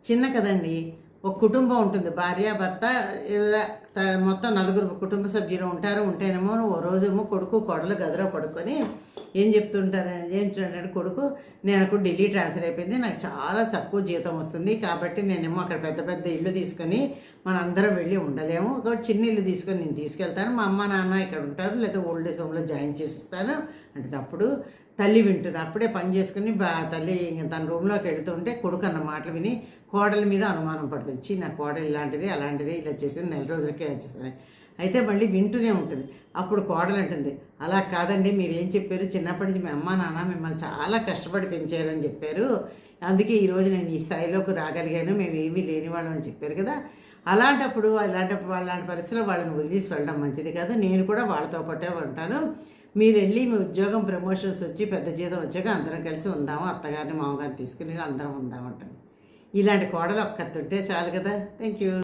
చిన్న కదండి. ఒక కుటుంబం ఉంటుంది. భార్య, భర్త ఇలా మొత్తం నలుగురు కుటుంబ సభ్యులు ఉంటారు. ఉంటేనేమో ఓ రోజేమో కొడుకు, కోడలు గదిలో పడుకొని ఏంటంటే కొడుకు, నాకు ఢిల్లీ ట్రాన్స్ఫర్ అయిపోయింది. నాకు చాలా తక్కువ జీతం వస్తుంది. కాబట్టి నేనేమో అక్కడ పెద్ద పెద్ద ఇల్లు తీసుకొని మనందరం వెళ్ళి ఉండలేము. ఒక చిన్న ఇల్లు తీసుకొని నేను తీసుకెళ్తాను. మా అమ్మ, నాన్న ఇక్కడ ఉంటారు. లేదా ఓల్డ్ ఏజ్ హోమ్‌లో జాయిన్ చేసిస్తాను అంటే అప్పుడు తల్లి వింటుంది. అప్పుడే పని చేసుకుని తల్లి తన రూమ్‌లోకి వెళ్తుంటే కొడుకు అన్న మాటలు విని కోడల మీద అనుమానం పడుతుంది. నా కోడలు ఇలాంటిది, అలాంటిది, ఇలా చేసింది, నెల రోజులకే ఇలా చేసింది. అయితే మళ్ళీ వింటూనే ఉంటుంది. అప్పుడు కోడలు అంటుంది, అలా కాదండి, మీరేం చెప్పారు, చిన్నప్పటి నుంచి మీ అమ్మ నాన్న మిమ్మల్ని చాలా కష్టపడి పెంచారని చెప్పారు. అందుకే ఈరోజు నేను ఈ స్థాయిలోకి రాగలిగాను. మేము ఏమీ లేని వాళ్ళం అని చెప్పారు కదా. అలాంటప్పుడు అలాంటి పరిస్థితుల్లో వాళ్ళని వదిలేసి వెళ్ళడం మంచిది కాదు. నేను కూడా వాళ్ళతో పాటే ఉంటాను. మీరు వెళ్ళి మీ ఉద్యోగం ప్రమోషన్స్ వచ్చి పెద్ద జీతం వచ్చాక అందరం కలిసి ఉందాము, అత్తగారిని మామగారిని తీసుకుని అందరం ఉందామంటాను. ఇలాంటి కోడలు ఒక్కతుంటే చాలు కదా. Thank you.